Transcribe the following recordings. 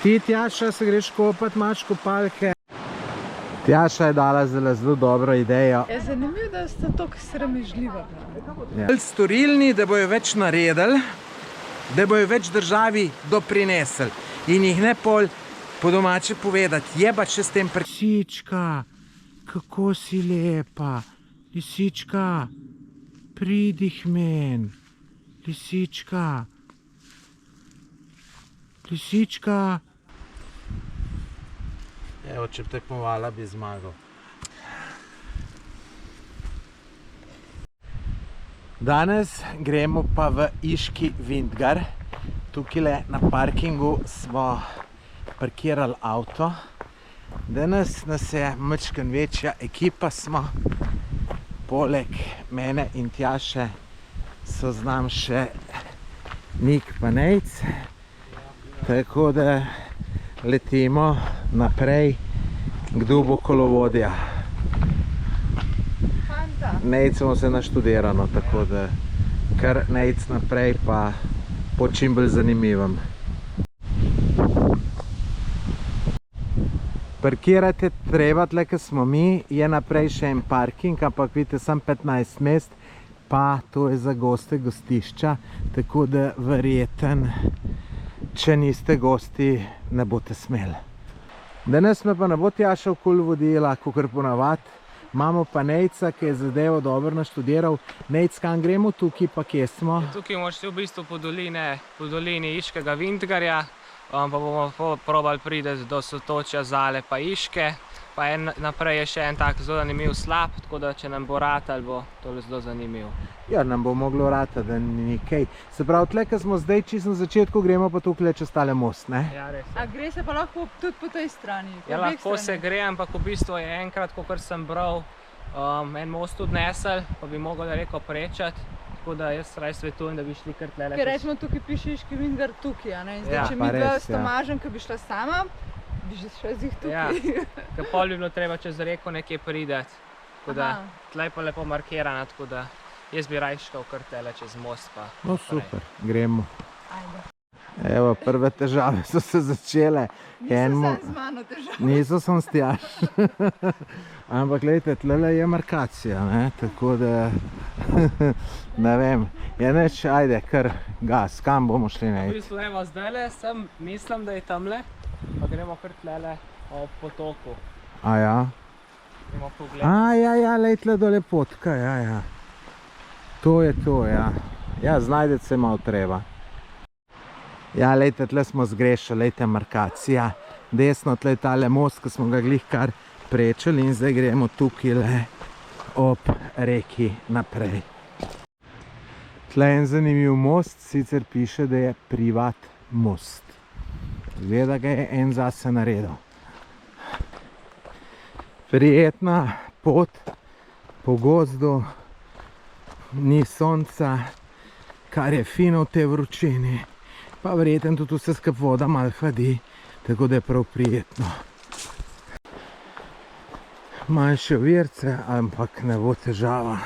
Ti, Tjaša, se greš kopat, imaš kopalke? Tjaša je dala zelo dobro idejo. Je zanimivo, da ste tako sramežljiva. Ja. Storilni, da bojo več naredili, da bojo več državi doprinesli in jih ne pol po domače povedati, jeba še s tem Lisička, kako si lepa. Lisička, pridi k men. Lisička. Lisička. Evo, če bi tekmovala, bi zmagal. Danes gremo pa v Iški Vintgar. Tukaj na parkingu smo parkirali avto. Danes nas je majčkeno večja ekipa smo. Poleg mene in Tjaše so z nami še Nik pa Nejc. Tako da letimo naprej, kdo bo kolovodja. Nejc smo se naštudirano, tako da kar Nejc naprej pa po čim bolj zanimivem. Parkirati je treba, tle, ko smo mi, je naprej še en parking, ampak vidite, sem 15 mest, pa to je za goste gostišča, tako da verjeten, če niste gosti, ne boste smeli. Danes me pa ne bo Tjaša okoli vodila, kakor ponavad. Imamo pa Nejca, ki je zadevo dobro naštudiral. Nejc, kam gremo tukaj, pa kje smo? Tukaj moraš v bistvu po dolini Iškega Vintgarja, pa bomo probali priti do sotočja Zale pa Iške. Pa naprej je še en tak zelo zanimiv slap, tako da če nam bo ratal, bo to zelo zanimiv. Ja, nam bo moglo ratati, da ni kaj. Se pravi, tle, ko smo zdaj čisto na začetku, gremo pa tukaj čez tale most, ne? Ja, res. A gre se pa lahko tudi po tej strani? Ja, lahko se gre, ampak v bistvu je enkrat, kakor sem bral, en most odnesel, pa bi mogel reko prečati. Tako da jaz raj svetujem, da bi šli kar tlele. Ker rečemo, tukaj piše Iški Vintgar tukaj, a ne? In zdaj, Ja, če pa mi dva res, s Tomažem, ki bi šla sama, bi že šla zih tukaj. Ja, ker pol bi bilo treba čez reko nekje prideti. Tako da Aha. tle je pa lepo markirana, tako da jaz bi raj šel kar tlele čez most pa. No, super, gremo. Ajde. Evo, prve težave so se začele. Niso sam z mano težave. Niso sem s Tjašo. Ampak gledajte, tlele je markacija, ne, tako da ne vem. Je neč, ajde, kar gas, kam bomo šli, V ne? bistvu evo zdajle sem, mislim, da je tamle, pa gremo kar tlele ob potoku. A ja? Gremo pogled. Ja, lej tle dole potka, ja. To je to, ja. Ja, znajdeti se malo treba. Ja, lejte, tle smo zgrešali, lejte, markacija. Desno, tle je tale most, ki smo ga glih kar prečeli in zdaj gremo tukaj le ob reki naprej. Tle je en zanimiv most, sicer piše, da je privat most. Gleda ga je en zase naredil. Prijetna pot po gozdu, ni sonca, kar je fino v tej vročini. Pa verjetno tudi vse skup voda malo hladi, tako da je prav prijetno. Manjše ovirce, ampak ne bo težava.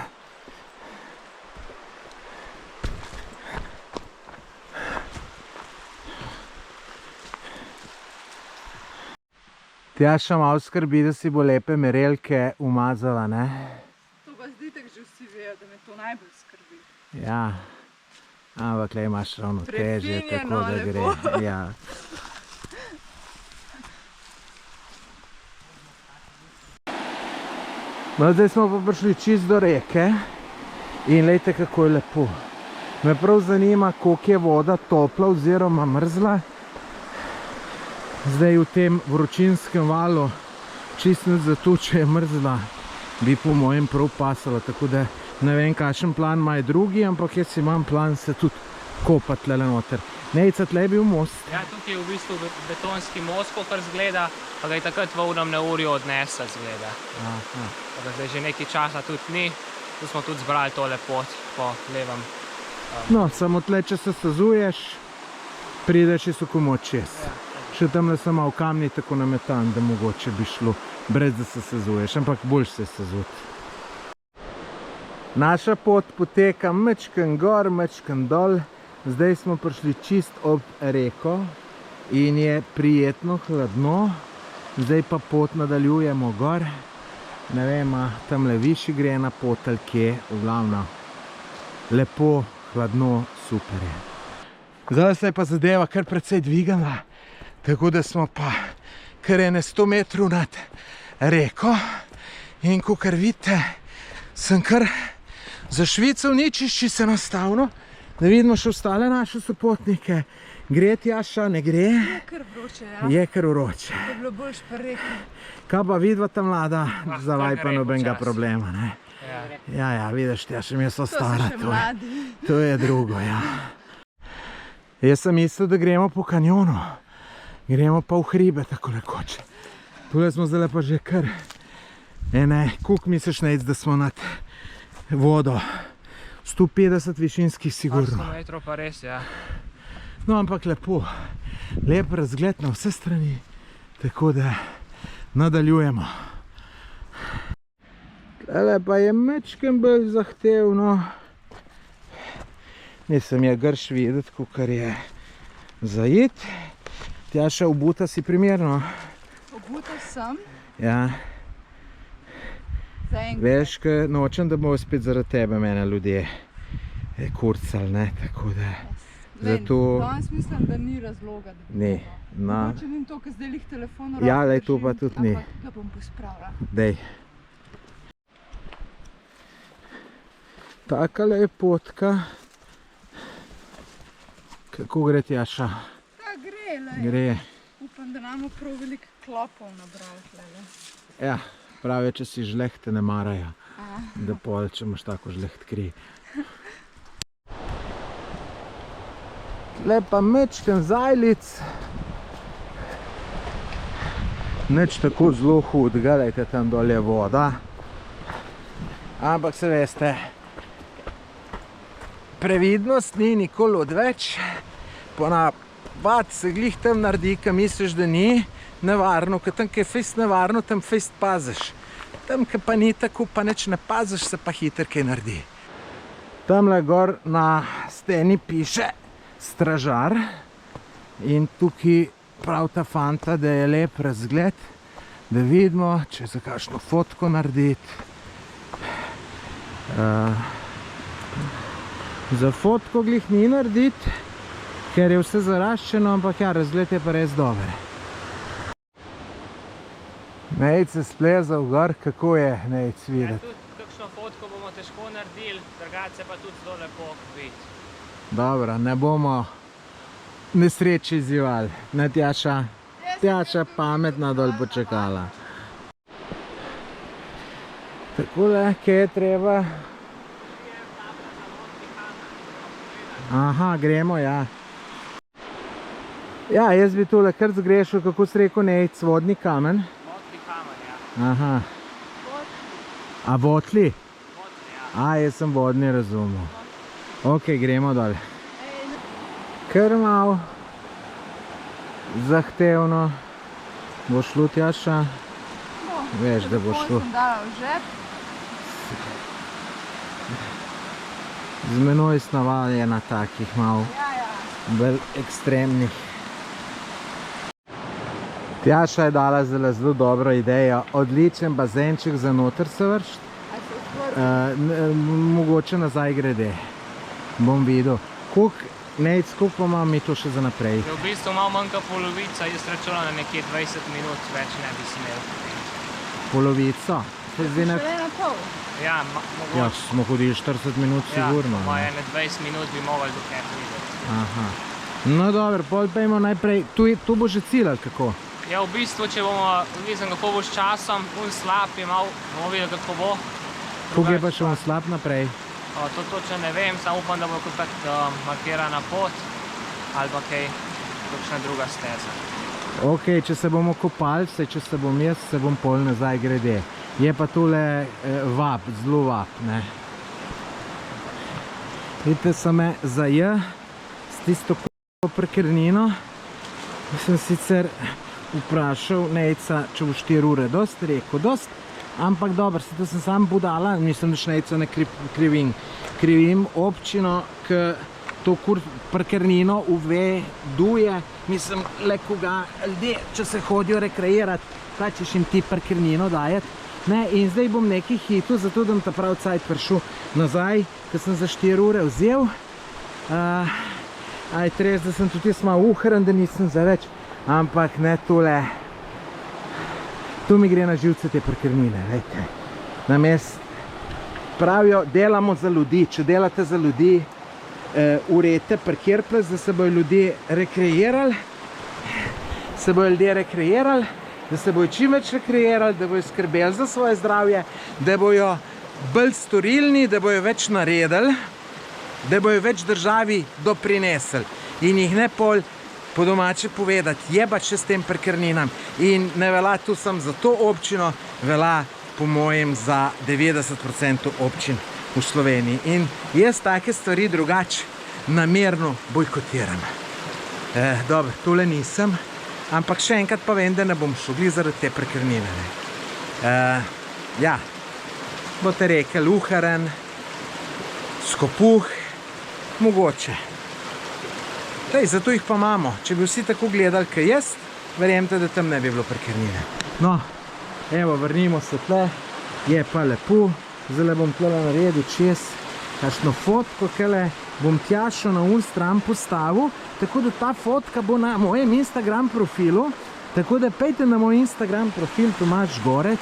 Tjaša malo skrbi, da si bo lepe merelke umazala, ne? To pa zdaj tako že vsi vejo, da me to najbolj skrbi. Ja. Ampak le imaš ravno težje, tako da gre. Ja. No, zdaj smo pa prišli čist do reke in lejte, kako je lepo. Me prav zanima, koliko je voda topla oziroma mrzla. Zdaj v tem vročinskem valu, čisto zato, če je mrzla, bi po mojem prav pasala, tako da ne vem, kakšen plan imajo drugi, ampak jaz imam plan se tudi kopati tlele noter. Nejca, tle je bil most. Ja, tukaj je v bistvu betonski most, kakor zgleda, pa ga je takrat v unem neurju odnesel, zgleda. Aha. Pa ga zdaj že nekaj časa tudi ni. Tu smo tudi zbrali tole pot po levem. No, samo tle, če se stazuješ, prideš iz okomoč čez. Še tamle sem malo kamni tako nametan, da mogoče bi šlo, brez da se stazuješ, ampak boljš se stazut. Naša pot poteka mečken gor, mečken dol. Zdaj smo prišli čist ob reko in je prijetno hladno. Zdaj pa pot nadaljujemo gor. Ne vem, tamle višji gre na pot ali kje, v glavno. Lepo, hladno, super je. Zdaj se je pa zadeva kar precej dvigala, tako da smo pa kar ene 100 metrov nad reko. In kakor vidite, sem kar zašvical, ničišči se nastavno, da vidimo še ostale naše sopotnike. Gre, Tjaša, ne gre? Je kar vroče, ja. Je kar vroče. To je bilo boljš pa rekli. Kaj pa vidva ta mlada, za vaj pa gre nobenega počasi. problema, ne? Ja, vidiš, Tjaša, mi so To so stara. še mladi. To je drugo, ja. Jaz sem mislil, da gremo po kanjonu. Gremo pa v hribe, tako rekoč. Tule smo zdaj pa že kar koliko misliš, Nejc, da smo nad vodo? 150 višinskih sigurno. 100 metrov pa res, ja. No, ampak lepo. Lep razgled na vse strani. Tako da nadaljujemo. Tule pa je mečken bolj zahtevno. Nisem je grš videti, kakor je zajet. Tjaša, obuta si primerno. Obuta sem. Ja. Zaenkrat. Veš, ke nočem, da bomo spet zaradi tebe mene ljudje kurcali, ne, tako da. Zato- Danes mislim, da ni razloga, da bi Ne, bilo. na, Mogoče ni to, ker zdaj lih telefon v Ja, roki lej, to držim, pa tudi ni. ampak ga bom pospravila. dej. Takale je potka. Kako gre, Tjaša? Ja, gre, lej. Gre. Upam, da nam prav veliko klopov nabrali tlele. Ja, pravi, če si žlehte ne marajo. A, Da pol, če imaš tako žleht kri. Tle pa mečken zajlic. Nič tako zelo hud, gledajte, tam dol je voda. Ampak se veste, previdnost ni nikoli odveč. Ponavad se glih tam naredi, ko misliš, da ni nevarno, ker tam, ko je fejst nevarno, tam fejst paziš. Tam, ko pa ni tako, pa nič ne paziš, se pa hitro kaj naredi. Tamle gor na steni piše stražar in tukaj prav ta fanta, da je lep razgled, da vidimo, če za kakšno fotko narediti. Za fotko glih ni narediti, ker je vse zaraščeno, ampak ja, razgled je pa res dober. Nejc se splezal gor, kako je Nejc Ja, videti? tudi kakšno fotko bomo težko naredili, drugače pa tudi zelo lepo videti. Dobro, ne bomo nesreče izzivali. Ne, Tjaša? Tjaša pametna dol počakala. Takole, kaj je treba? Aha, gremo, ja. Ja, jaz bi tole kar zgrešil, kako si rekel, Nejc, vodni kamen. Vodni kamen, ja. Aha. A votli? Vodni, ja. A, jaz sem vodni razumel. Ok, gremo dol. Kar malo zahtevno. Bo šlo, Tjaša? Veš, da bo šlo. Telefon sem dala v žep. Z menoj snavaljena takih malo Ja. bolj ekstremnih. Tjaša je dala zelo dobro idejo. Odličen bazenček za noter se vršiti. A se odprl? Mogoče nazaj grede. Bom videl. Nejc, koliko pa imamo mi to še za naprej? Je v bistvu malo manjka polovica, jaz računam na nekje 20 minut, več ne bi smel. Polovico? To je zdaj na... Šele na pol. Ja, Ja, mogoče. smo hodili 40 minut sigurno. Ja, ne? moje 20 minut bi mogli do kjer videti. Aha. No dobro, pol pejmo najprej. Tu bo že cilj, ali kako? Ja, v bistvu, če bomo, mislim, kako bo s časom, slab je malo, bomo videli, kako bo. Koliko je pa še on slab naprej? To točno ne vem, samo upam, da bo kakrat markirana pot ali pa kaj, kakšna druga steza. Ok, če se bomo kopali, če se bom jaz, se bom pol nazaj grede. Je pa tole vap, zelo vap, ne. Vidite, so me za J s tisto prekrnino. Sem sicer vprašal Nejca, če bo 4 ure dost, rekel dost. Ampak dobro, to sem sam budala, mislim, da Nejco ne krivim občino, ki to parkirnino uveduje, mislim, le koga ljudje, če se hodijo rekreirati, pa češ jim ti parkirnino dajati. Ne, in zdaj bom nekaj hitil, zato da bom ta prav cajt prišel nazaj, ker sem za 4 ure vzel. Res, da sem tudi jaz malo uhran, da nisem za več, ampak ne tole. Tu mi gre na živce te parkirnine, lejte. Namest pravijo, delamo za ljudi, če delate za ljudi, urejte parkirplac, da se bojo ljudje rekreirali, da se bojo čim več rekreirali, da bojo skrbeli za svoje zdravje, da bojo bolj storilni, da bojo več naredili, da bojo več državi doprinesli in jih ne pol po domače povedati, jebati še s tem parkirninam. In ne velja tu sem za to občino, velja po mojem za 90% občin v Sloveniji. In jaz take stvari drugače namerno bojkotiram. Dobro, tole nisem, ampak še enkrat pa vem, da ne bom šel glih zaradi te parkirnine. Ja, boste rekel, uharen, skopuh, mogoče. Zato jih pa imamo. Če bi vsi tako gledali, kaj jaz, verjemite, da tam ne bi bilo parkirnine. No, evo, vrnimo se tle, je pa lepo. Zdaj bom tle naredil čez kakšno fotko, kele bom tjašo na un stran postavil, tako da ta fotka bo na mojem Instagram profilu, tako da pejte na moj Instagram profil Tomaž Gorec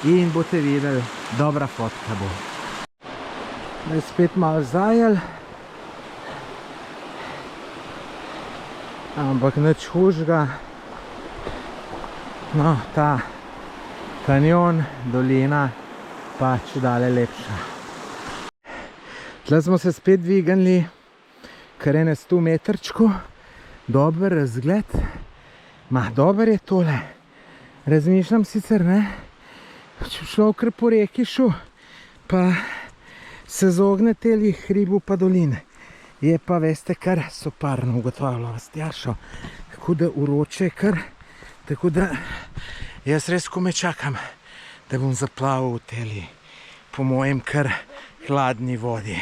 in boste videli, dobra fotka bo. Zdaj spet malo zajel. Ampak nič hujšega. No, ta kanjon, dolina pa čedalje lepša. Tle smo se spet dvignili kar ene 100 metrčku. Dober razgled. Dober je tole. Razmišljam sicer, ne, če bi šlo kar po reki šel, pa se zogne teli hribu pa doline. Je pa, veste, kar soparno ugotovilo vas tjašo. Tako da uroče je kar, tako da jaz res kome čakam, da bom zaplaval v teli, po mojem kar hladni vodi.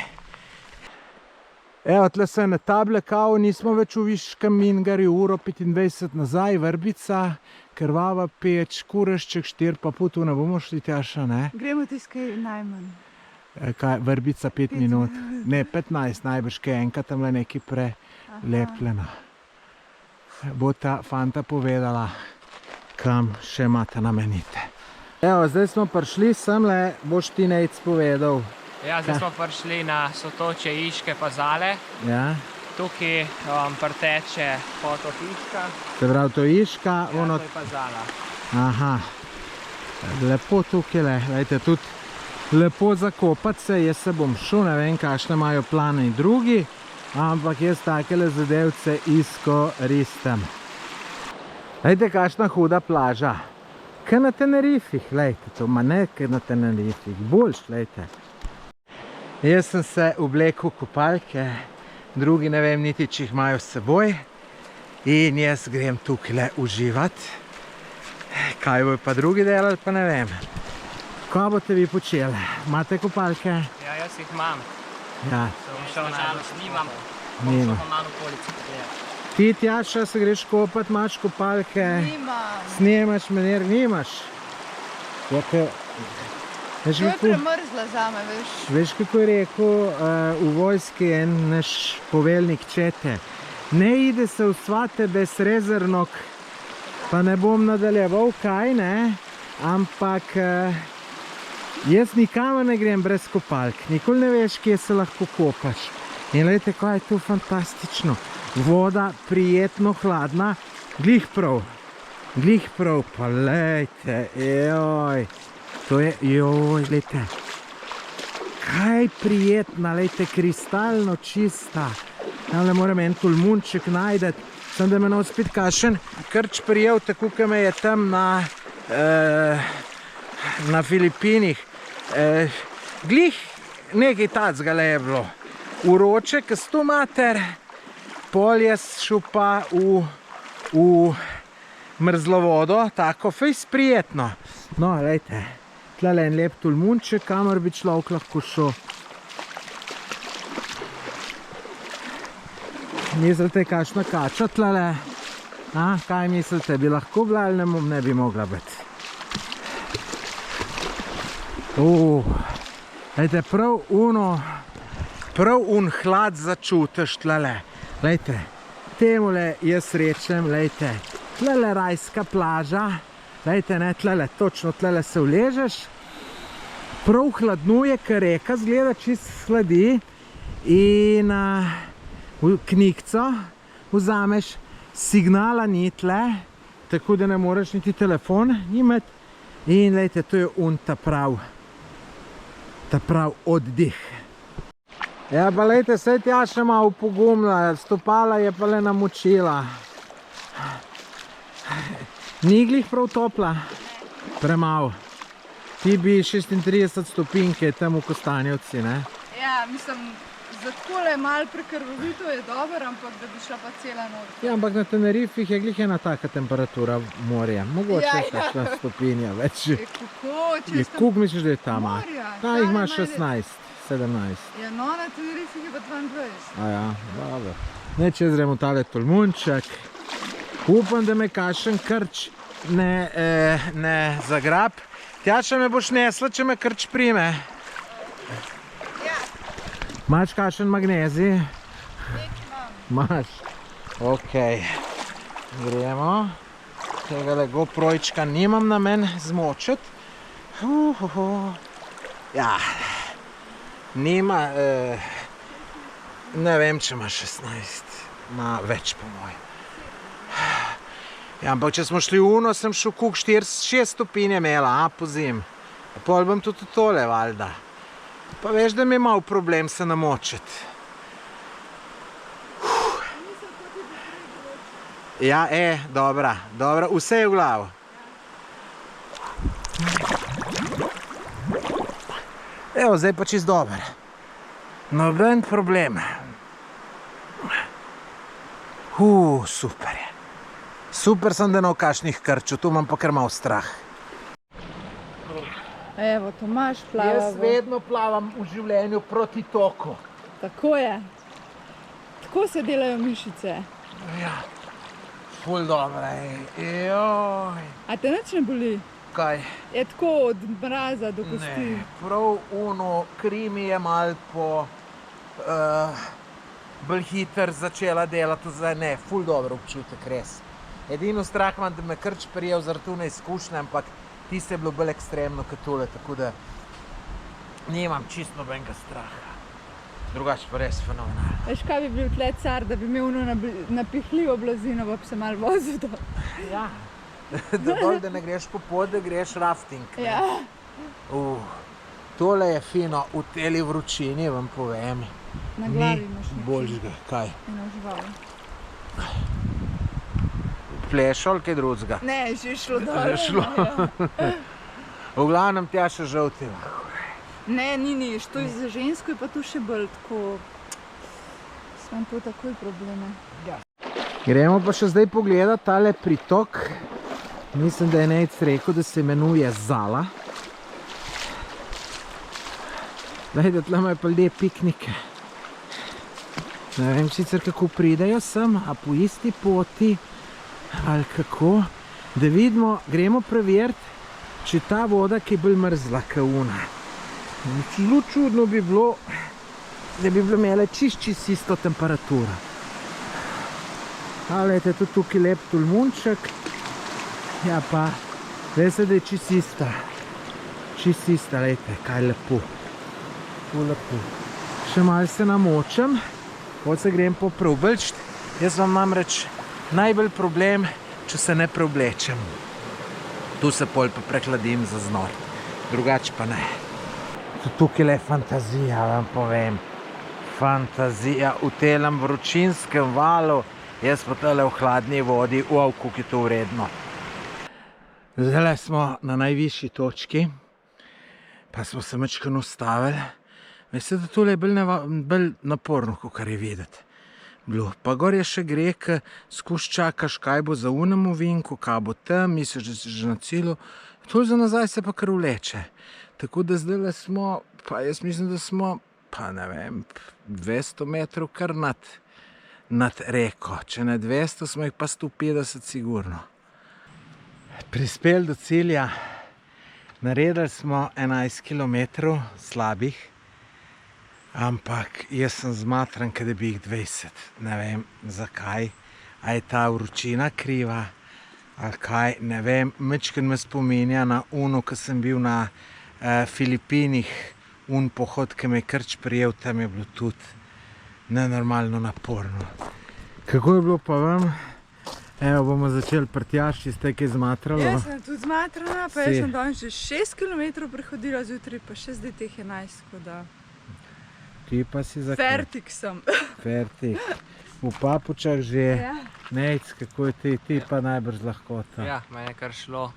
Evo, tle so ene table, kao, nismo več v Viškem Mingarju, uro 25 nazaj, Vrbica, Krvava peč, Kurešček, 4 pa pol, tu ne bomo šli tjaša, ne? Gremo tiskaj najmanj. Vrbica 5 minut, ne 15 najbrž, kaj enkrat tam le nekaj prelepljeno. Bo ta fanta povedala, kam še imate namenite. Evo, zdaj smo prišli, semle boš ti Nejc povedal. Ja, zdaj smo prišli na sotočje Iške pa Zale. Ja. Tukaj preteče potok Iška. Se pravi, to je Iška, ono... Ja, to je pa Zala. Aha, lepo tukaj le, lejte, tudi lepo zakopati se, jaz se bom šel, ne vem, kakšne imajo plane in drugi, ampak jaz takele zadevce izkoristim. Lejte, kakšna huda plaža. Kaj na Tenerifih, lejte, to ma ne, kaj na Tenerifih, boljš, lejte. Jaz sem se oblekel kopalke, drugi ne vem niti, če jih imajo s seboj in jaz grem tukaj uživati. Kaj bojo pa drugi delali, pa ne vem. Kaj boste vi počeli? Imate kopalke? Ja, jaz jih imam. Ja. Nažalost nimam. Nima. Bom malo okolice pogledati. Ti, Tjaša, se greš kopati, imaš kopalke? Nimam. Snemaš, mener, nimaš? Ja, to je premrzla zame, veš. Veš, kako je rekel v vojski en naš poveljnik Čete. Ne ide se v svate bez rezervnog, pa ne bom nadaljeval kaj, ne? Ampak jaz nikamor ne grem brez kopalk. Nikoli ne veš, kje se lahko kopaš. In lejte, kaj je to fantastično. Voda prijetno hladna, glih prav, pa lejte, joj. To je, joj, lejte. Kaj prijetna, lejte, kristalno čista. Tam le moram en tolmunček najdeti. Sem da me ne spet kašen krč prijel, tako kot me je tam na Filipinih. Glih nekaj tacga le je bilo. Uroče, k 100 mater, pol je šel pa v mrzlo vodo, tako fejs prijetno. No, lejte, tlele en lep tolmunček, kamor bi človek lahko šel. Mislite, kakšna kača tlele? Kaj mislite, bi lahko bila ali ne bi mogla biti? Lejte, prav hlad začutiš tlele. Lejte, temule jaz rečem, lejte, tlele rajska plaža, lejte, ne, tlele, točno tlele se vležeš, prav hladnuje, ker reka zgleda čist hladi in v knjigco vzameš, signala ni tle, tako da ne moreš niti telefon imeti in lejte, to je ta prav oddih. Ja, pa lejte, saj tja še malo pogumila, stopala je pa le namočila. Ni glih prav topla? Premalo. Ti bi 36 stopinke tam v Kostanjevci, ne? Ja, mislim, za takole malo prekrvavito je dober, ampak da bi šla pa cela noč. Ja, ampak na Tenerifih je glih ena taka temperatura morja. Mogoče kakšna stopinja več. Koliko misliš, da je tam? Ta jih ima 16. 17. Ja, no, na Tenerifih je pa 22. Ja, dobro. Ne, če zremo tale tolmunček. Upam, da me kakšen krč ne zagrab. Tjaša, me boš nesla, če me krč prime. Ja. Imaš kakšen magnezij? Nek imam. Imaš? Okej. Gremo. Tegale GoProjčka nimam namen zmočiti. Ja. Nima, ne vem, če ima 16, ima več po mojem. Ja, ampak če smo šli v Uno, sem šel kuk 6 stopinje imela, po zim. Pol bom tudi tole, valjda. Pa veš, da mi je malo problem se namočiti. Ja, dobra, vse je v glavo. Evo, zdaj pa čist dober. Noben problem. Super je. Super sem, da ne v kakšnih krču, tu imam pa kar malo strah. Evo, Tomaž plava. Jaz vedno plavam v življenju proti toku. Tako je. Tako se delajo mišice. Ja, ful dobro, joj. A te nič ne boli? Kaj? Je tako od mraza do kosti. Ne, prav Uno, kri mi je malo bolj hiter začela delati, zdaj ne, ful dobro občutek, res. Edino strah imam, da me krč prijel zaradi tune izkušnje, ampak tiste je bilo bolj ekstremno kot tole, tako da nimam čisto nobenega straha. Drugače pa res fenomenalno. Veš, kaj bi bil tle car, da bi imel napihljivo blazino, pa bi se malo vozil dol. Ja. Dol, da ne greš po pod, da greš rafting. Ja. Tole je fino, v teli vročini, vam povem. Na glavi imaš nekaj. Boljšega, kaj? Na živali. Plešo ali kaj drugega? Ne, že šlo dol. Že šlo. V glavnem tja še žolti. Ne, ni, što je za žensko je pa tu še bolj tako. Sem tu takoj probleme. Gremo pa še zdaj pogledati tale pritok. Mislim, da je Nejc rekel, da se imenuje Zala. Dajte, tle imajo pa ljudje piknike. Ne vem sicer, kako pridejo sem, a po isti poti, ali kako. Da vidimo, gremo preveriti, če ta voda, ki je bolj mrzla, kot Una. Zelo čudno bi bilo, da bi bilo imele isto temperaturo. Glejte, tudi tukaj lep tolmunček. Ja pa, veste, da je čist ista, lejte, kaj lepo. Lepo. Še malo se namočem, potem se grem popreoblečit. Jaz vam namreč najbolj problem, če se ne preoblečem. Tu se pol pa prehladim za znor, drugače pa ne. Tukaj je fantazija, vam povem. Fantazija v telem vročinskem valu, jaz pa tale v hladni vodi, kako je to vredno. Zdaj smo na najvišji točki, pa smo se majčkeno ustavili. Veste, da tole je bolj naporno, kot je videti. Pa gor je še grek, skuš čakaš, kaj bo za unem ovinku, kaj bo tam, misliš, da si že na cilju. To za nazaj se pa kar vleče. Tako da zdaj smo, pa jaz mislim, da smo, pa ne vem, 200 metrov kar nad nad reko. Če ne 200, smo jih pa 150 sigurno. Prispeli do cilja. Naredili smo 11 km slabih, ampak jaz sem zmatran, da bi jih 20. Ne vem zakaj. A je ta vročina kriva ali kaj, ne vem. Majčkeno me spominja na uno, ko sem bil na Filipinih, pohod, ki me je krč prijel, tam je bilo tudi nenormalno naporno. Kako je bilo pa vam? Evo, bomo začeli prtjašči, ste kaj zmatralo? Jaz sem tudi zmatrana, pa jaz sem danes že 6 km prehodila zjutraj, pa še zdaj teh 11, tako da... Ti pa si zakaj? Fertik sem. Fertik. V papučah že. Ja. Nejc, kako je ti pa najbrž lahkota. Ja, meni je kar šlo.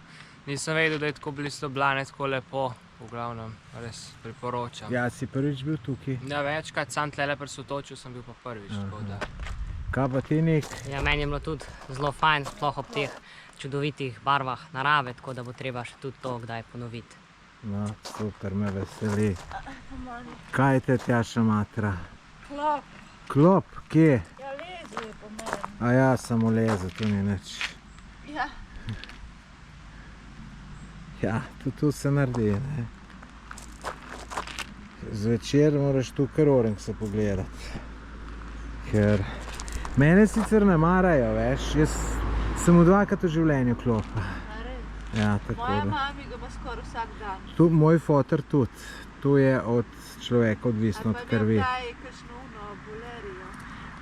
Nisem vedel, da je tako blizu Ljubljane, tako lepo. V glavnem, res priporočam. Ja, si prvič bil tukaj? Ja, večkrat, sam tlele pri Sotočju sem bil pa prvič, tako da... Kaj pa ti, Nik? Ja, meni je bilo tudi zelo fajn, sploh ob teh čudovitih barvah narave, tako da bo treba še tudi to kdaj ponoviti. No, super, me veseli. Kaj te Tjaša matra? Klop. Klop? Kje? Ja, leze je po meni. A ja, samo leze, to ni nič. Ja. Ja, tu se naredi, ne. Zvečer moraš tu kar Orenksa pogledati. Ker mene sicer ne marajo, veš, jaz sem v dvakrat v življenju klopa. Ja, tako Moja da. mami ga ima skoraj vsak dan. Tu moj foter tudi. Tu je od človeka odvisno od krvi. Ali pa ne vdaj kakšno uno bolerijo.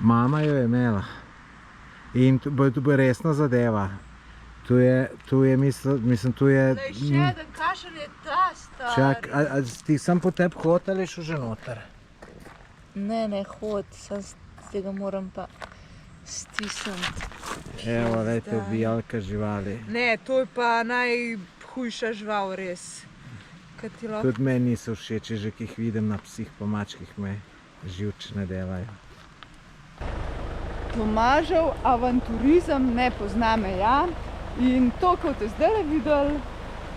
Mama jo je imela. In to bo resna zadeva. Tu je, mislim, tu je... Lej, še eden, kakšen je ta star? Čak, a ti sem po tebi hod ali šel že noter? Ne, hod, sem tega moram pa stisniti. Evo, lejte, ubijalka živali. Ne, to je pa najhujša žival, res. Kaj ti lahko? Tudi meni niso všeč, že ki jih vidim na psih po mačkih, me živče ne delajo. Tomažev avanturizem ne pozna meja in to, kot ste zdaj videli,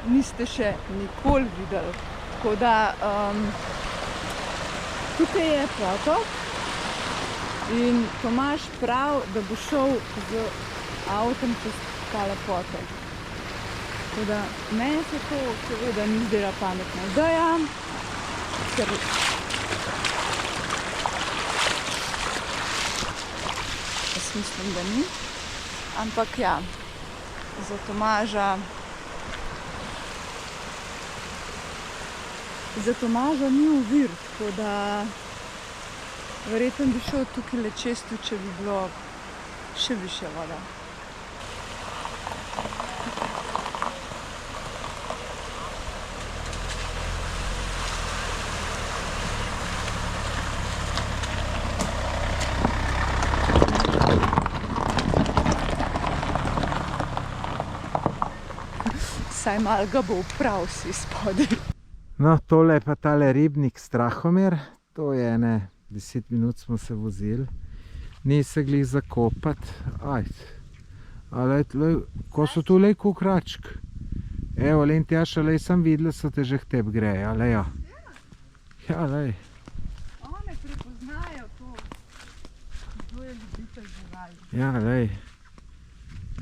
niste še nikoli videli. Tako da tukaj je potok in Tomaž prav, da bo šel z avtom čez tale potok. Tako da meni se to seveda ni zdela pametna ideja, ker jaz mislim, da ni. Ampak ja, za Tomaža ni ovir, tako da verjetno bi šel tukaj le čez, če bi bilo še višja voda. Saj malo ga bo prav si spodaj. No, tole je pa tale ribnik Strahomir. To je 10 minut smo se vozili. Ni se glih zakopati. Ajde. Ale, ko so tu lej kukračk. Evo, len Tjaša, lej sem videla, so te že k tebi greje, ale ja. Ja, lej. One prepoznajo to. To je ljubitelj živali. Ja, lej.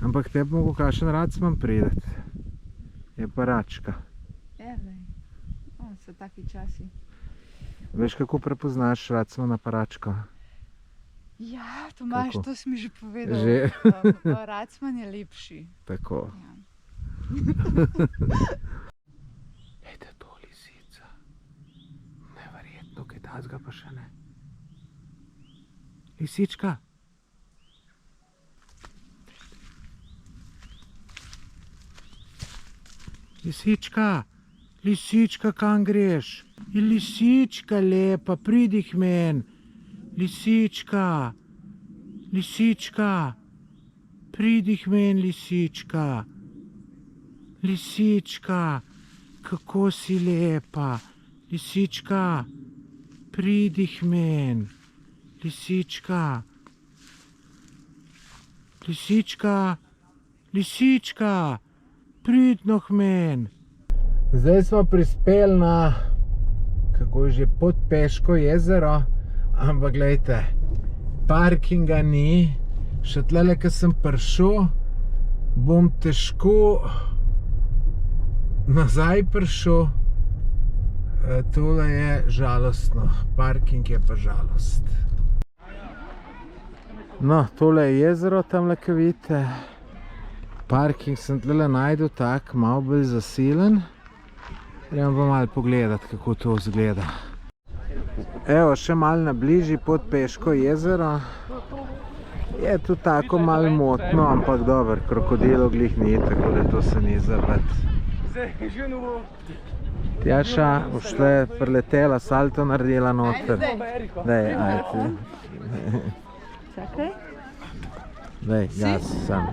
Ampak tebi mogo kakšen racman prideti. Je pa račka. Lej. So taki časi. Veš, kako prepoznaš racmana pa račko? Ja, Tomaž, Kako? to si mi že povedal. Že? Racman je lepši. Tako. Ja. Ejte, to lisica. Neverjetno, kaj tazga pa še ne. Lisička. Lisička. Lisička, kam greš? Lisička lepa, pridi k men. Lisička. Lisička. Pridi k men, lisička. Lisička, kako si lepa. Lisička, pridi k men. Lisička. Lisička. Lisička, pridno k men. Zdaj smo prispeli na, kako je že, Podpeško jezero, ampak glejte, parkinga ni, še tlele, ko sem prišel, bom težko nazaj prišel. Tole je žalostno, parking je pa žalost. No, tole je jezero tamle, ko vidite. Parking sem tlele najdel tak, malo bolj zasilen. Gremo pa malo pogledati, kako to izgleda. Evo, še malo na bližji pod Peško jezero. Je tu tako malo motno, ampak dobro, krokodilov glih ni, tako da to se ni zabati. Tjaša, boš tle priletela, salto naredila noter. Daj, ajde. Čakaj. Daj, gas sem.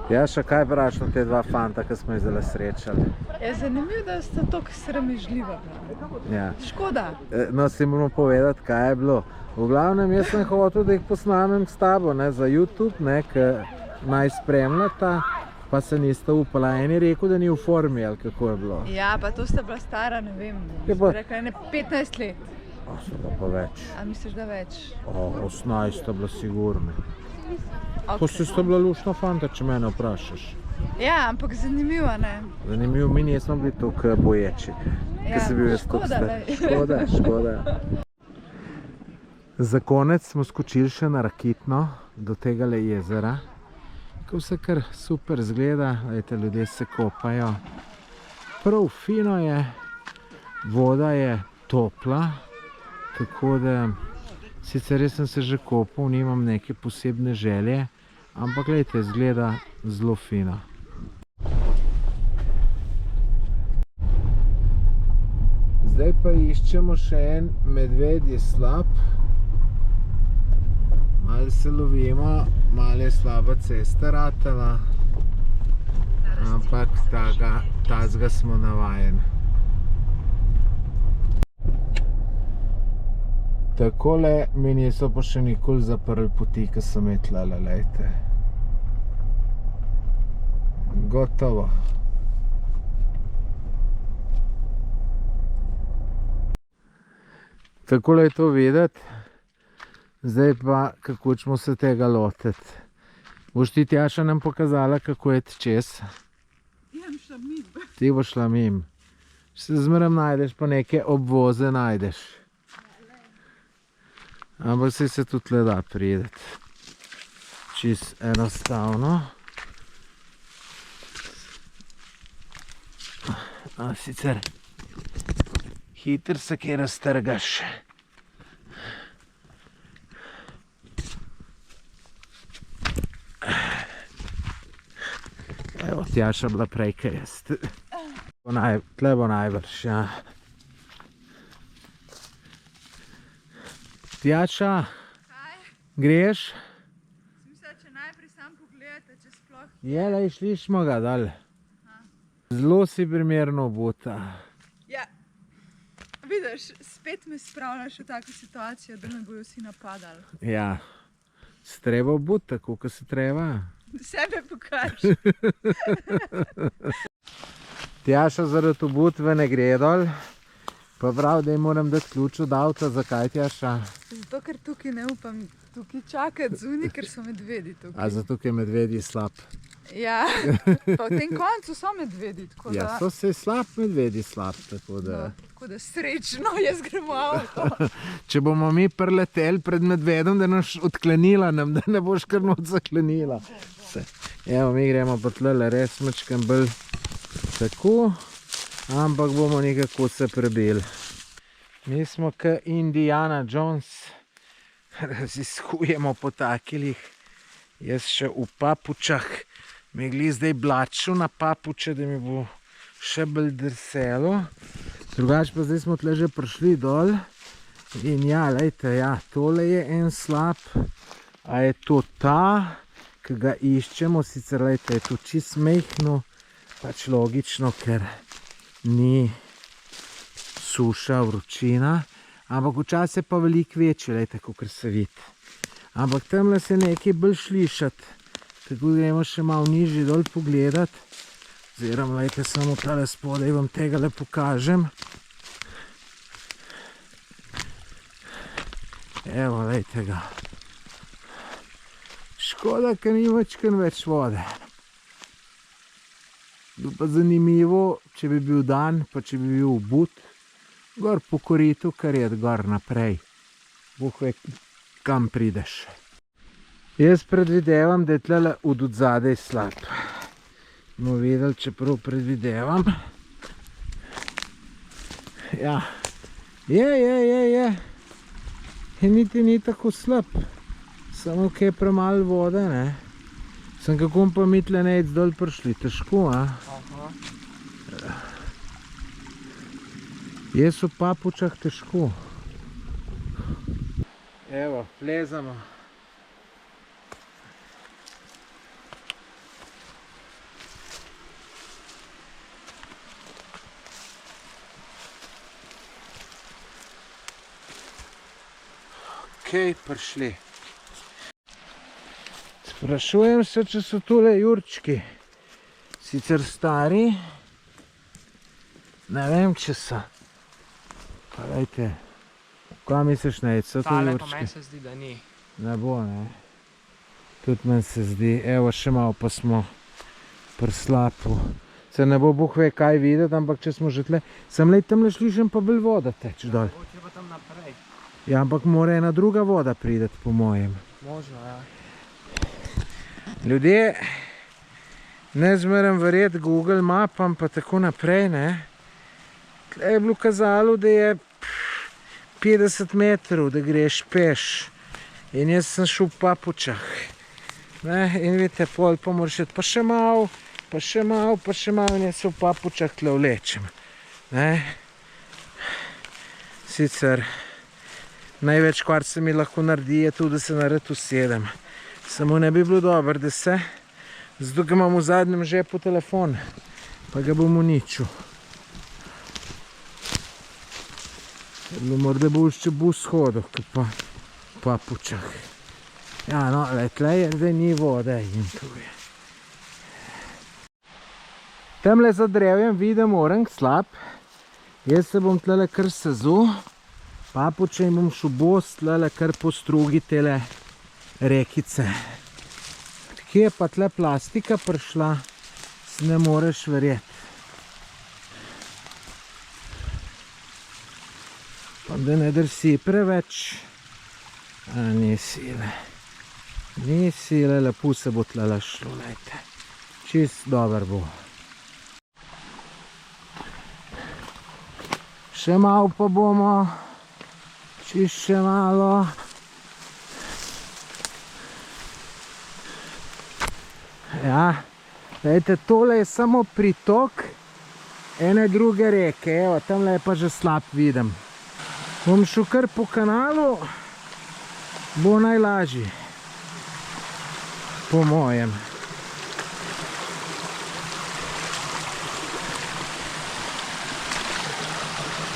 Tjaša, kaj praviš na te dva fanta, ki smo jih zdaj srečali? Je zanimivo, da sta tako sramežljiva. Ja. Škoda. No, si moramo povedati, kaj je bilo. V glavnem, jaz sem hotel, da jih posnamem s tabo, ne, za YouTube, ne, ki naj spremljata, pa se nista upala. En je rekel, da ni v formi, ali kako je bilo. Ja, pa to sta bila stara, ne vem, rekla je 15 let. So pa več. A misliš, da več? 18 sta bila sigurno. Okay. To sta bila lušna fanta, če mene vprašaš. Ja, ampak zanimivo, ne? Zanimivo, mi nismo bili tako boječi. Ja, Škoda. Za konec smo skočili še na Rakitno, do tegale jezera. Ko vse kar super izgleda, glejte, ljudje se kopajo. Prav fino je, voda je topla, tako da sicer res sem se že kopal, nimam neke posebne želje, ampak glejte, izgleda zelo fino. Zdaj pa iščemo še en medvedji slap. Malo se lovimo, malo je slaba cesta ratala, ampak tazga smo navajeni. Takole mi niso pa še nikoli zaprli poti, ko sem je tlele, lejte. Gotovo. Takole je to videti. Zdaj pa, kako ćemo se tega lotiti. Boš ti, Tjaša, nam pokazala, kako je čez? Ja, šla mim. Ti boš šla mim. Se zmeraj najdeš, pa neke obvoze najdeš. Ampak se tudi le da prideti. Čist enostavno. Sicer hitro se kaj raztrgaš. Evo, Tjaša bila prej kaj jaz. Tle bo najbrž, ja. Tjaša, greš? Smisla, če najprej sam pogledate, če sploh... Jelej, šlišmo ga dal. Zelo si primerno obuta. Ja, vidiš, spet me spravljaš v tako situacijo, da me bojo vsi napadali. Ja, se treba obuti tako, kot se treba. Sebe pokaž. Tjaša zaradi obutve ne gre dol. Pa prav, da ji moram dati ključ od avta. Zakaj, Tjaša? Zato, ker tukaj ne upam tukaj čakati zunaj, ker so medvedi tukaj. A zato, ker je medvedji slab? Ja, pa v tem koncu so medvedi, tako da... Ja, so se slab medvedji slab, tako da... No, tako da srečno, jaz gremo avto. Če bomo mi prileteli pred medvedom, da nas odklenila nam, da ne boš kar noč zaklenila. Evo, mi gremo pa tlele res mečkem bolj tako, ampak bomo nekako se prebili. Mi smo k Indiana Jones, raziskujemo po takilih, jaz še v papučah, mi gli zdaj blačil na papuče, da mi bo še bolj drselo. Drugač pa zdaj smo tle že prišli dol in ja, lejte, ja, tole je en slap, a je to ta, ki ga iščemo, sicer lejte, je to čist mehno, pač logično, ker ni suša, vročina, ampak včasih je pa veliko večji, lejte, kakor se vidi. Ampak tamle se nekaj bolj slišati, tako gremo še malo nižji dol pogledati, oziroma lejte, samo tale spodaj vam tega le pokažem. Evo, lejte ga. Škoda, ker ni več vode. Bilo pa zanimivo, če bi bil dan, pa če bi bil obut, gor po koritu, kar je gor naprej. Bog ve, kam prideš. Jaz predvidevam, da je tlele od zadaj slab. Bomo videli, čeprav predvidevam. Ja, je. In niti ni tako slab. Samo kaj je premalo vode, ne? Sem kako pa mi tle nejc dol prišli, težko, a? Jaz v papučah težko. Evo, plezamo. Okej, prišli. Sprašujem se, če so tule jurčki. Sicer stari. Ne vem, če so. Pa dajte. Kaj misliš, Nejc, so to Tale pa meni jurčki? se zdi, da ni. Ne bo, ne. Tudi meni se zdi. Evo, še malo pa smo pri slapu. Se ne bo Bog ve kaj videti, ampak če smo že tle. Sem lej tamle slišim pa bolj voda teč dol. Če pa tam naprej. Ja, ampak mora ena druga voda prideti, po mojem. Možno, ja. Ljudje, ne zmerem verjeti Google mapam pa tako naprej, ne. Tle je bilo kazalo, da je 50 metrov, da greš peš. In jaz sem šel v papučah. Ne, in vidite, pol pa moraš iti pa še malo, pa še malo, pa še malo, in jaz se v papučah tle vlečem. Ne. Sicer največ, kar se mi lahko naredi, je to, da se nared usedem. Samo ne bi bilo dobro, da se, zato ga imam v zadnjem žepu telefon, pa ga bom uničil. Morda boš če bo shodil, kot pa v papučah. Ja, no, tle je, zdaj ni vode in tu je. Temle za drevjem vidim orang slab. Jaz se bom tlele kar sezul. Papuče in bom šel bos tlele kar po strugi tele rekice. Kje je pa tle plastika prišla, si ne moreš verjeti. Pa da ne drsi preveč. A ni sile. Ni sile, lepo se bo tlele šlo, lejte. Čist dober bo. Še malo pa bomo. Še malo. Ja, gledajte, tole je samo pritok ene druge reke. Evo, tamle je pa že slab vidim. Bom šel kar po kanalu, bo najlažji. Po mojem.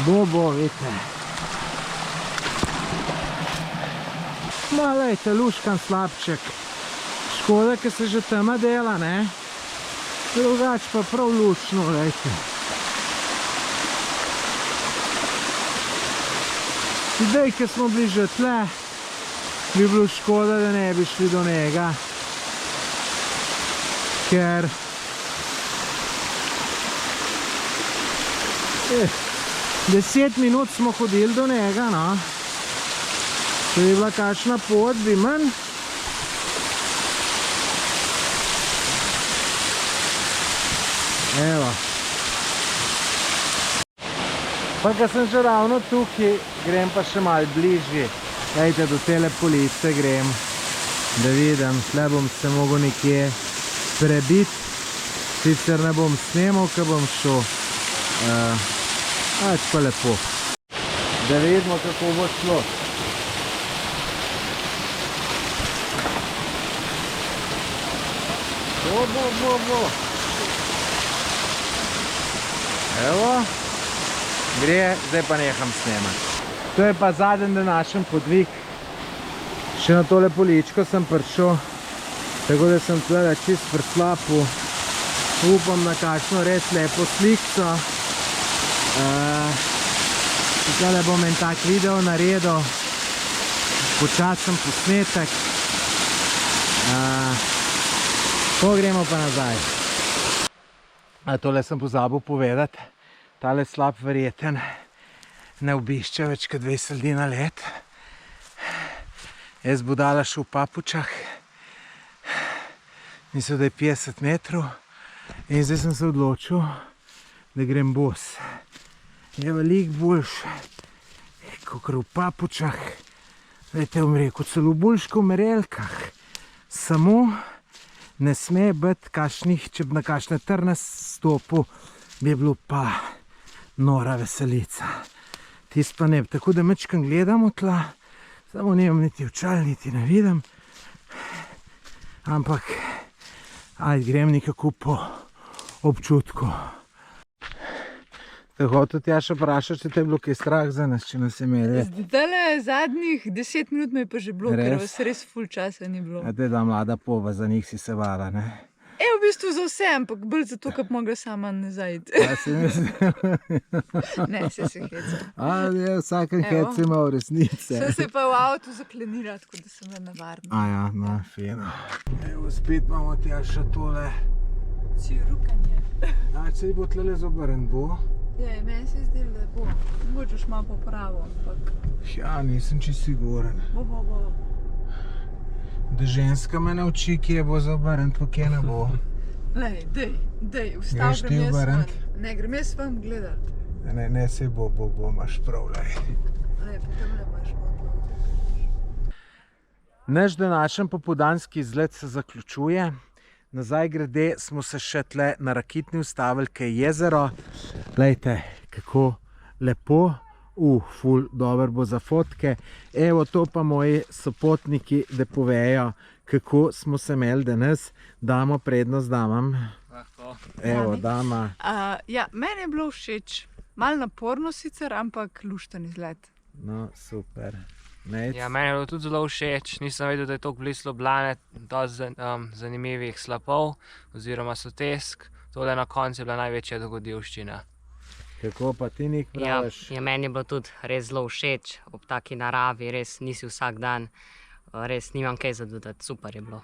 Bo, vidite. Ma, lejte, luškan slabček. Škoda, ker se že tema dela, ne? Drugač pa prav lušno, lejte. Zdaj, ker smo bili že tle, bi bilo škoda, da ne bi šli do njega. Ker 10 minut smo hodili do njega, no. Če bi bila kakšna pot, bi manj. Evo. Pa ko sem že ravno tukaj, grem pa še malo bližje. Dajte, do tele police grem, da vidim. Tle bom se mogel nekje prebiti. Sicer ne bom snemal, ko bom šel. Ač pa lepo. Da vidimo, kako bo šlo. Bo. Evo. Gre, zdaj pa neham snemati. To je pa zadnji današnji podvig. Še na tole poličko sem prišel. Tako da sem tle čist pri slapu. Upam na kakšno res lepo slikco. Tukaj bom en tak video naredil. počasen posnetek. To gremo pa nazaj. Tole sem pozabil povedati. Tale slab verjeten ne obišče več kot 2 sledi na let. Jaz budala še v papučah. Mislim, da je 50 metrov. In zdaj sem se odločil, da grem bos. Je veliko boljše, kakor v papučah. Vete, bom rekel, celo boljše v merelkah. Samo ne sme biti kašnih, če bi na kašne trne stopil, bi bilo pa nora veselica. Tis pa ne bi. Tako da mečkam gledam v tla, samo nimam niti očal, niti ne vidim. Ampak, ajde, grem nekako po občutku. Te hotel Tjaša vprašati, če te je bilo kaj strah za nas, če nas je imeli. Zdajle zadnjih 10 minut me je pa že bilo, ker vas res ful časa ni bilo. A te da mlada pova, za njih si se vala, ne? V bistvu za vse, ampak bolj zato, ker bi mogla sama nazaj. Ja, si mislim. Ne, se heca. Vsakem hec ima v resnice. Sem se pa v avtu zaklenila, tako da sem bila nevarna. Ja, no, fino. Evo, spet imamo Tjaša tole. Cirukanje. Če bo tlele zobrn, bo? Ja, meni se je zdelo, da bo. Mogoče už malo popravo, ampak... Ja, nisem čisto siguren. Bo. Da ženska me nauči, kje bo zobrn, pa kje ne bo. Lej, dej, vstav grem jaz ven. Ne, grem jaz ven gledat. Ne, se bo, imaš prav, lej. Lej, pa tamle imaš malo. Naš današnji popoldanski izlet se zaključuje. Nazaj grede smo se še tle na Rakitni ustavili, kaj je jezero. Glejte, kako lepo. Ful, dober bo za fotke. Evo, to pa moji sopotniki, da povejo, kako smo se imeli danes. Damo prednost damam. Evo, dama. Ja, meni je bilo všeč. Malo naporno sicer, ampak lušten izlet. No, super. Ja, meni je bilo tudi zelo všeč. Nisem vedel, da je toliko blizu Ljubljane, dosti zanimivih slapov oziroma sotesk. Tole na koncu je bila največja dogodivščina. Kako pa ti, Nik, praviš? Ja, meni je bilo tudi res zelo všeč ob taki naravi, res nisi vsak dan, res nimam kaj za dodati, super je bilo.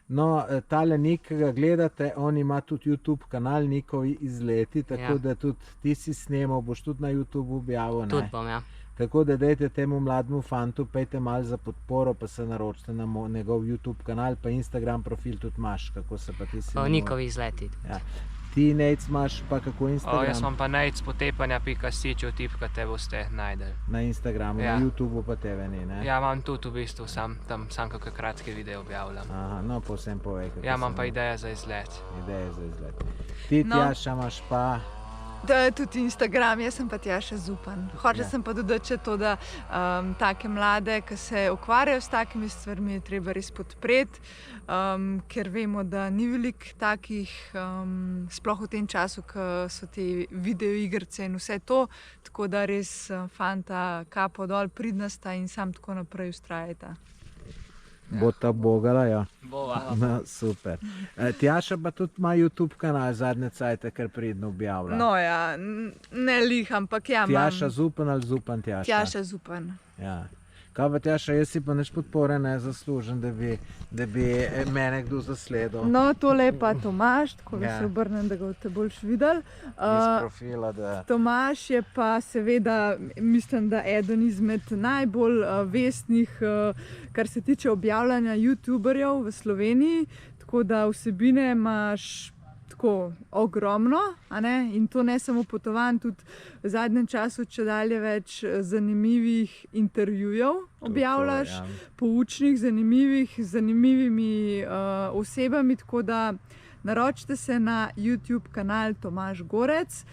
No, tale Nik, ki ga gledate, on ima tudi YouTube kanal Nikovi izleti, tako da tudi ti si snemal, boš tudi na YouTube objavil, ne? Tudi bom, ja. Tako da dajte temu mlademu fantu, pejte malo za podporo, pa se naročite na njegov YouTube kanal, pa Instagram profil tudi imaš, kako se pa ti si... Nikovi izleti. Ja. Ti, Nejc, imaš pa kako Instagram? Jaz imam pa nejc.potepanja.si, če vtipkate, boste najdeli. Na Instagramu, na YouTubeu pa tebe ni, ne? Ja, imam tudi v bistvu sam kakšne kratke videe objavljam. Aha, no, povsem povej. Ja, imam pa ideje za izlet. Ideje za izlet. Ti, Tjaša, imaš pa... Tudi Instagram, jaz sem pa Tjaša Zupan. Hočela sem pa dodati še to, da take mlade, ki se ukvarjajo s takimi stvarmi, je treba res podpreti, ker vemo, da ni veliko takih, sploh v tem času, ko so te videoigrice in vse to, tako da res fanta kapo dol, pridna sta in sam tako naprej vztrajata. Bo ta bogala, ja. Bova. No, super. Tjaša pa tudi ima YouTube kanal zadnje cajte, ker pridno objavlja. No ja, ne lih, ampak ja, imam... Tjaša Zupan ali Zupan Tjaša? Tjaša Zupan. Ja. Kaj pa Tjaša, jaz si pa nič podpore ne zaslužen, da bi mene kdo zasledil. No, tole je pa Tomaž, tako da se obrnem, da ga boste boljš videli. Iz profila, da... Tomaž je pa seveda, mislim, da eden izmed najbolj vestnih, kar se tiče objavljanja youtuberjev v Sloveniji, tako da vsebine imaš tako ogromno, a ne? In to ne samo potovanj, tudi v zadnjem času čedalje več zanimivih intervjujev objavljaš, poučnih, zanimivih, z zanimivimi osebami, tako da naročite se na YouTube kanal Tomaž Gorec,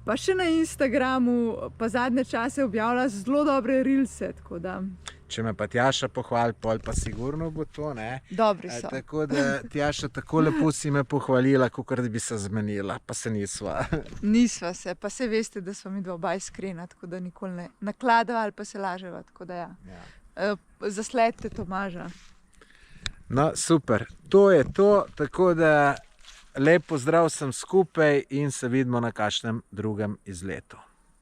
pa še na Instagramu, pa zadnje čase objavlja zelo dobre rilse, tako da... Če me pa Tjaša pohvali, pol pa sigurno bo to, ne? Dobri so. Tako da, Tjaša, tako lepo si me pohvalila, kakor da bi se zmenila, pa se nisva. Nisva se, pa se veste, da sva mi dva oba iskrena, tako da nikoli ne nakladava ali pa se laževa, tako da ja. Zasledite Tomaža. No, super. To je to, tako da lep pozdrav sem skupaj in se vidimo na kakšnem drugem izletu.